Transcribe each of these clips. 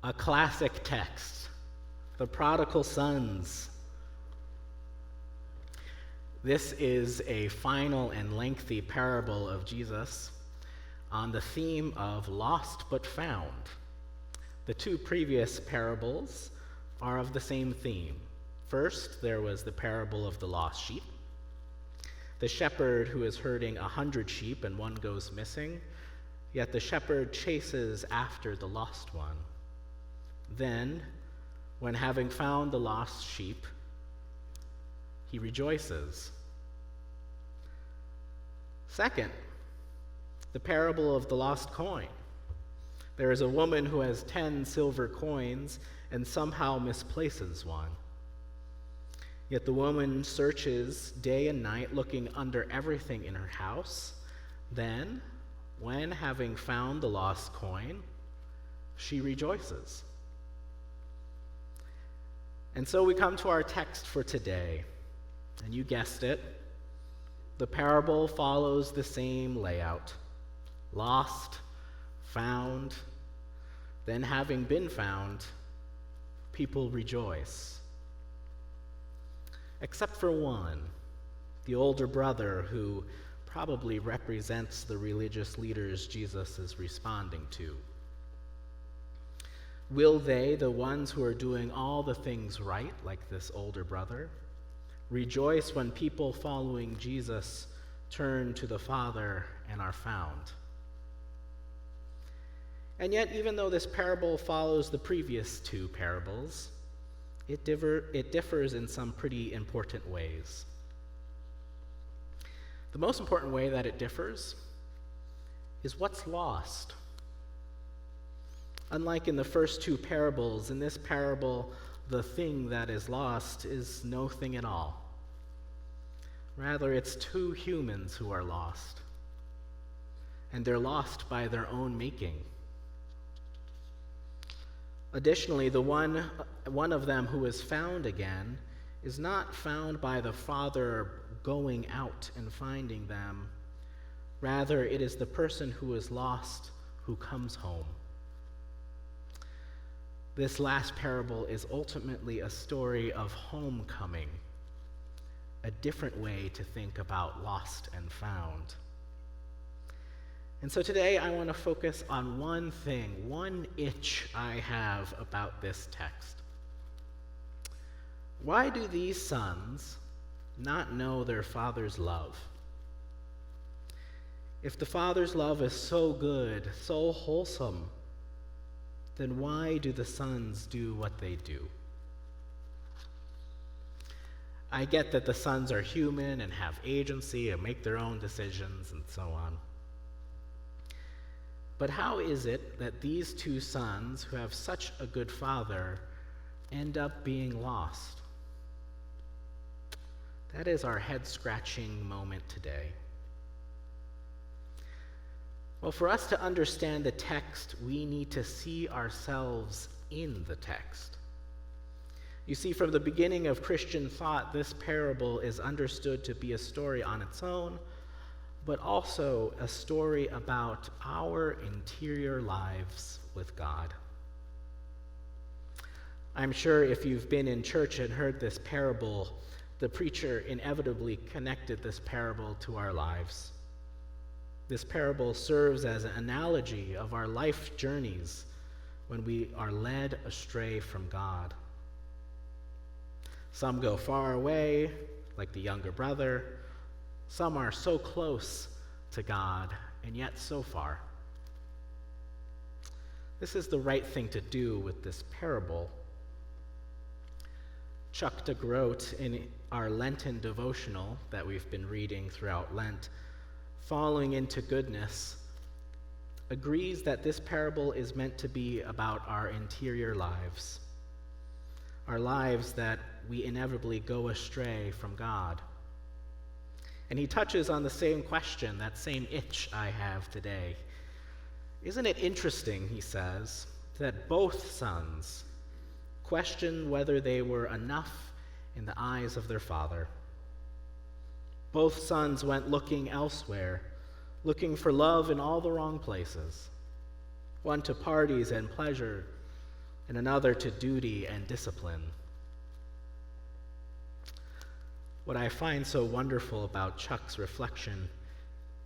A classic text, the prodigal sons. This is a final and lengthy parable of Jesus on the theme of lost but found. The two previous parables are of the same theme. First, there was the parable of the lost sheep. The shepherd who is herding 100 sheep and one goes missing, yet the shepherd chases after the lost one. Then, when having found the lost sheep, he rejoices. Second, the parable of the lost coin. There is a woman who has 10 silver coins and somehow misplaces one. Yet the woman searches day and night, looking under everything in her house. Then, when having found the lost coin, she rejoices. And so we come to our text for today, and you guessed it, the parable follows the same layout. Lost, found, then having been found, people rejoice. Except for one, the older brother who probably represents the religious leaders Jesus is responding to. Will they, the ones who are doing all the things right, like this older brother, rejoice when people following Jesus turn to the Father and are found? And yet, even though this parable follows the previous two parables, it differs in some pretty important ways. The most important way that it differs is what's lost. Unlike in the first two parables, in this parable, the thing that is lost is no thing at all. Rather, it's two humans who are lost, and they're lost by their own making. Additionally, the one of them who is found again is not found by the Father going out and finding them. Rather, it is the person who is lost who comes home. This last parable is ultimately a story of homecoming, a different way to think about lost and found. And so today I want to focus on one thing, one itch I have about this text. Why do these sons not know their father's love? If the father's love is so good, so wholesome, then why do the sons do what they do? I get that the sons are human and have agency and make their own decisions and so on. But how is it that these two sons, who have such a good father, end up being lost? That is our head-scratching moment today. Well, for us to understand the text, we need to see ourselves in the text. You see, from the beginning of Christian thought, this parable is understood to be a story on its own, but also a story about our interior lives with God. I'm sure if you've been in church and heard this parable, the preacher inevitably connected this parable to our lives. This parable serves as an analogy of our life journeys when we are led astray from God. Some go far away, like the younger brother. Some are so close to God, and yet so far. This is the right thing to do with this parable. Chuck DeGroat, in our Lenten devotional that we've been reading throughout Lent, Falling into Goodness, agrees that this parable is meant to be about our interior lives, our lives that we inevitably go astray from God. And he touches on the same question, that same itch I have today. Isn't it interesting, he says, that both sons question whether they were enough in the eyes of their father? Both sons went looking elsewhere, looking for love in all the wrong places. One to parties and pleasure, and another to duty and discipline. What I find so wonderful about Chuck's reflection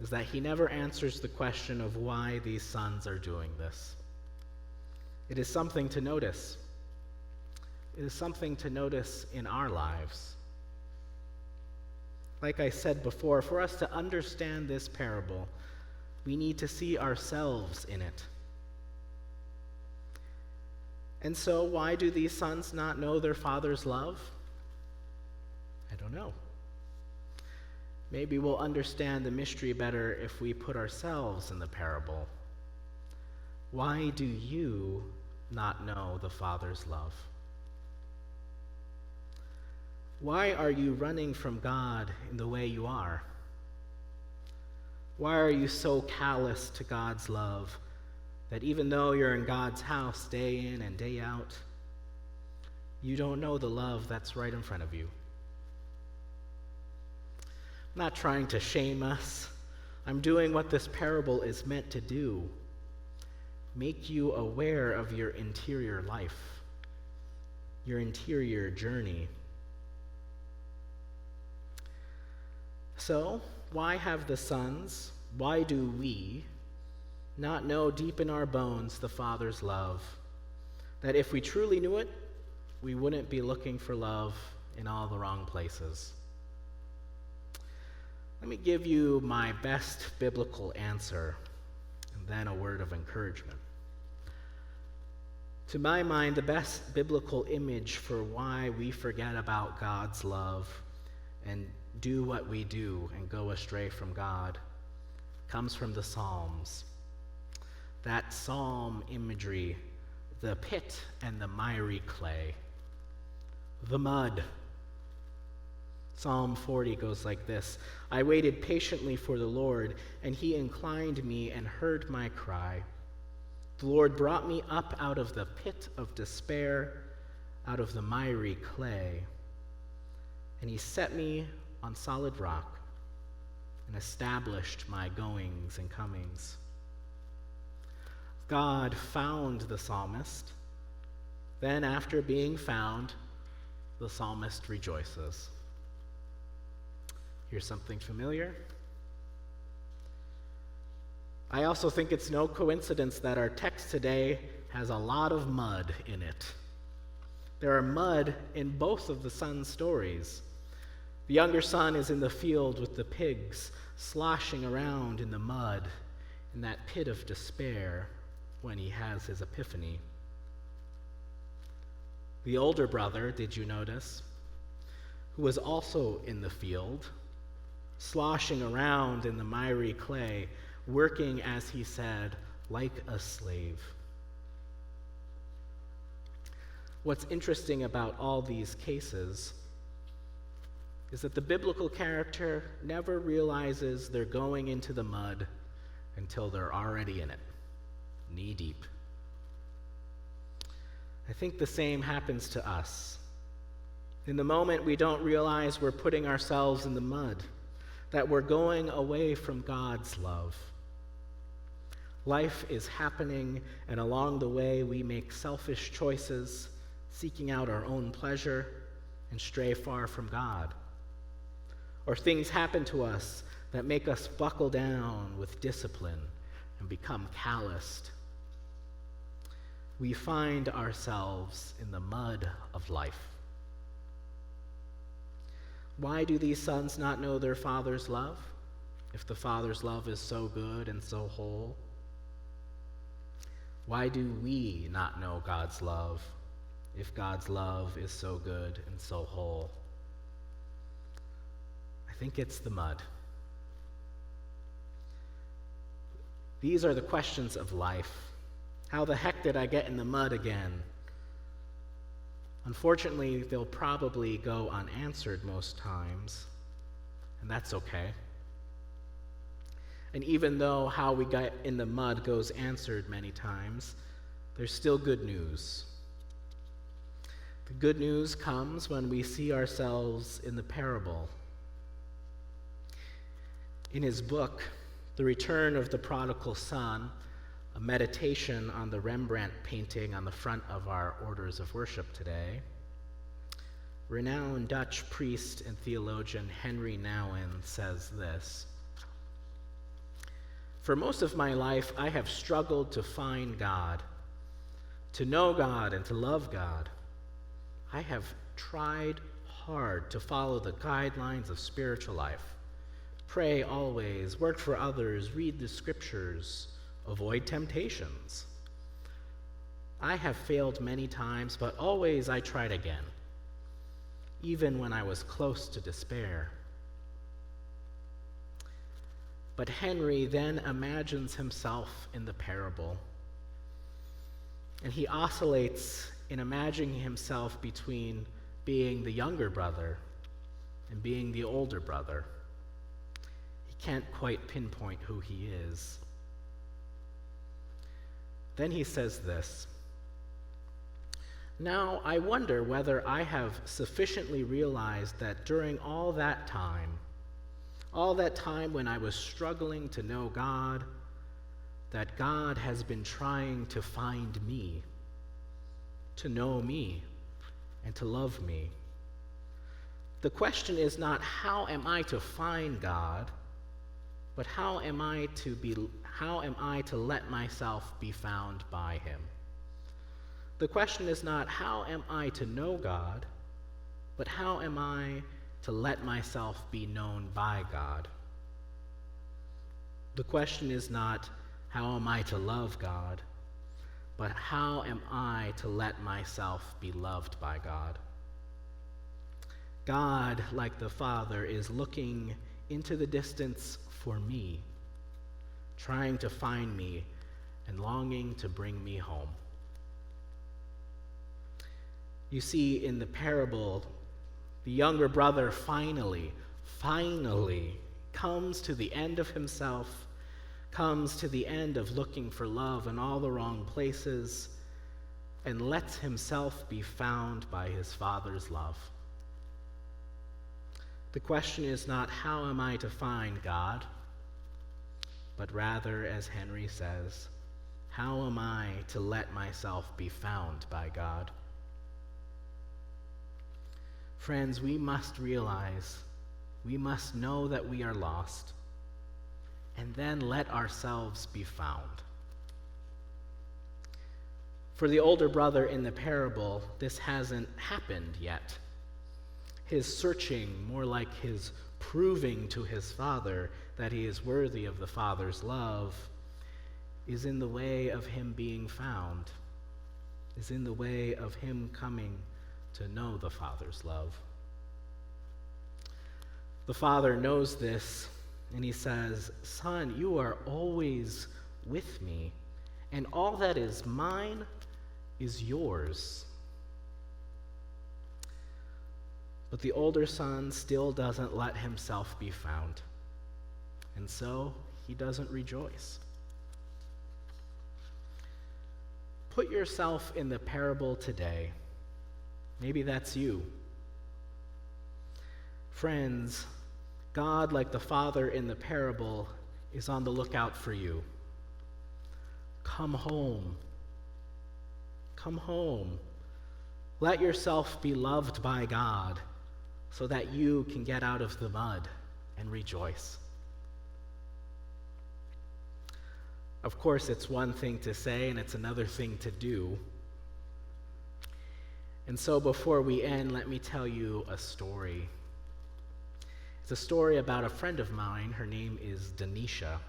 is that he never answers the question of why these sons are doing this. It is something to notice. It is something to notice in our lives. Like I said before, for us to understand this parable, we need to see ourselves in it. And so, why do these sons not know their father's love? I don't know. Maybe we'll understand the mystery better if we put ourselves in the parable. Why do you not know the Father's love? Why are you running from God in the way you are? Why are you so callous to God's love that even though you're in God's house day in and day out, you don't know the love that's right in front of you? I'm not trying to shame us. I'm doing what this parable is meant to do. Make you aware of your interior life, your interior journey. So, why have the sons, why do we not know deep in our bones the Father's love? That if we truly knew it, we wouldn't be looking for love in all the wrong places. Let me give you my best biblical answer, and then a word of encouragement. To my mind, the best biblical image for why we forget about God's love and do what we do and go astray from God comes from the Psalms. That psalm imagery, the pit and the miry clay, the mud. Psalm 40 goes like this: I waited patiently for the Lord, and he inclined me and heard my cry. The Lord brought me up out of the pit of despair, out of the miry clay, and he set me on solid rock and established my goings and comings. God found the psalmist. Then, after being found, the psalmist rejoices. Hear something familiar? I also think it's no coincidence that our text today has a lot of mud in it. There are mud in both of the sons' stories. The younger son is in the field with the pigs, sloshing around in the mud, in that pit of despair when he has his epiphany. The older brother, did you notice, who was also in the field, sloshing around in the miry clay, working, as he said, like a slave. What's interesting about all these cases is that the biblical character never realizes they're going into the mud until they're already in it, knee-deep. I think the same happens to us. In the moment, we don't realize we're putting ourselves in the mud, that we're going away from God's love. Life is happening, and along the way, we make selfish choices, seeking out our own pleasure, and stray far from God. Or things happen to us that make us buckle down with discipline and become calloused. We find ourselves in the mud of life. Why do these sons not know their father's love, if the father's love is so good and so whole? Why do we not know God's love, if God's love is so good and so whole? I think it's the mud. These are the questions of life. How the heck did I get in the mud again? Unfortunately, they'll probably go unanswered most times, and that's okay. And even though how we got in the mud goes answered many times, there's still good news. The good news comes when we see ourselves in the parable. In his book, The Return of the Prodigal Son, a meditation on the Rembrandt painting on the front of our orders of worship today. Renowned Dutch priest and theologian Henry Nouwen says this: "For most of my life, I have struggled to find God, to know God and to love God. I have tried hard to follow the guidelines of spiritual life. Pray always, work for others, read the scriptures, avoid temptations. I have failed many times, but always I tried again, even when I was close to despair." But Henry then imagines himself in the parable, and he oscillates in imagining himself between being the younger brother and being the older brother. He can't quite pinpoint who he is. Then he says this: "Now I wonder whether I have sufficiently realized that during all that time when I was struggling to know God, that God has been trying to find me, to know me, and to love me. The question is not how am I to find God, but how am I to let myself be found by him? The question is not how am I to know God, but how am I to let myself be known by God? The question is not how am I to love God, but how am I to let myself be loved by God? God, like the Father, is looking into the distance for me, trying to find me and longing to bring me home." You see, in the parable, the younger brother finally comes to the end of himself, comes to the end of looking for love in all the wrong places, and lets himself be found by his Father's love. The question is not how am I to find God, but rather, as Henry says, how am I to let myself be found by God? Friends, we must realize, we must know that we are lost, and then let ourselves be found. For the older brother in the parable, this hasn't happened yet. His searching, more like his proving to his father that he is worthy of the Father's love, is in the way of him being found, is in the way of him coming to know the Father's love. The Father knows this, and he says, "Son, you are always with me, and all that is mine is yours." But the older son still doesn't let himself be found, and so he doesn't rejoice. Put yourself in the parable today. Maybe that's you. Friends, God, like the Father in the parable, is on the lookout for you. Come home. Come home. Let yourself be loved by God so that you can get out of the mud and rejoice. Of course, it's one thing to say and it's another thing to do. And so before we end, let me tell you a story. It's a story about a friend of mine. Her name is Denisha.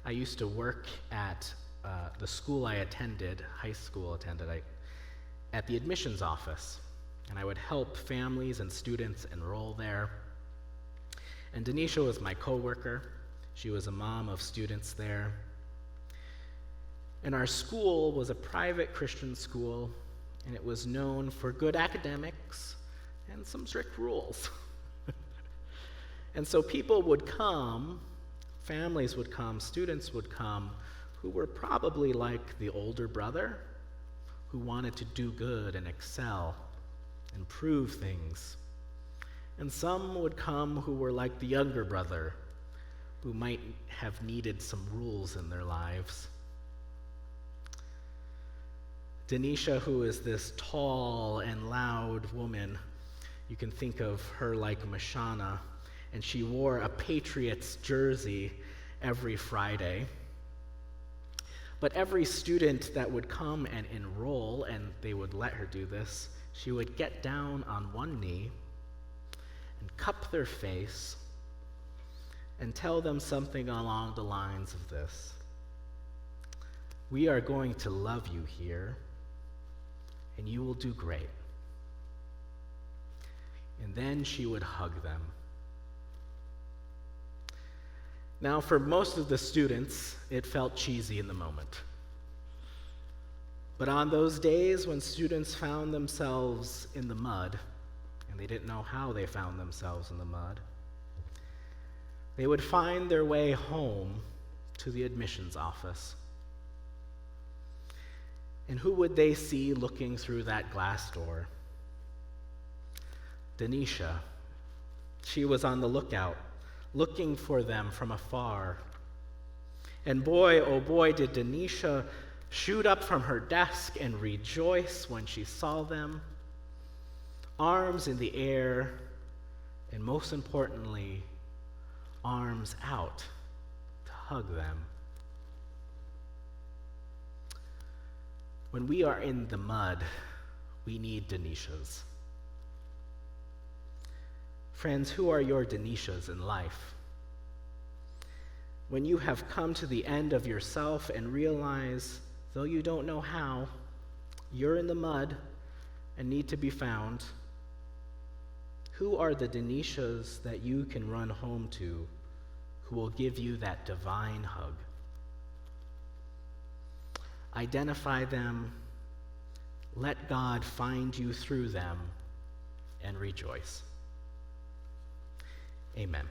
I used to work at the school I attended, high school attended, at the admissions office. And I would help families and students enroll there. And Denisha was my coworker. She was a mom of students there. And our school was a private Christian school, and it was known for good academics and some strict rules. And so people would come, families would come, students would come, who were probably like the older brother, who wanted to do good and excel and prove things. And some would come who were like the younger brother, who might have needed some rules in their lives. Denisha, who is this tall and loud woman, you can think of her like Mashana, and she wore a Patriots jersey every Friday. But every student that would come and enroll, and they would let her do this, she would get down on one knee and cup their face and tell them something along the lines of this: "We are going to love you here, and you will do great." And then she would hug them. Now, for most of the students, it felt cheesy in the moment. But on those days when students found themselves in the mud, and they didn't know how they found themselves in the mud, they would find their way home to the admissions office. And who would they see looking through that glass door? Denisha. She was on the lookout, looking for them from afar. And boy, oh boy, did Denisha shoot up from her desk and rejoice when she saw them, arms in the air, and most importantly, arms out to hug them. When we are in the mud, we need Denishas. Friends, who are your Denishas in life? When you have come to the end of yourself and realize, though you don't know how, you're in the mud and need to be found, who are the Denishas that you can run home to who will give you that divine hug? Identify them, let God find you through them, and rejoice. Amen.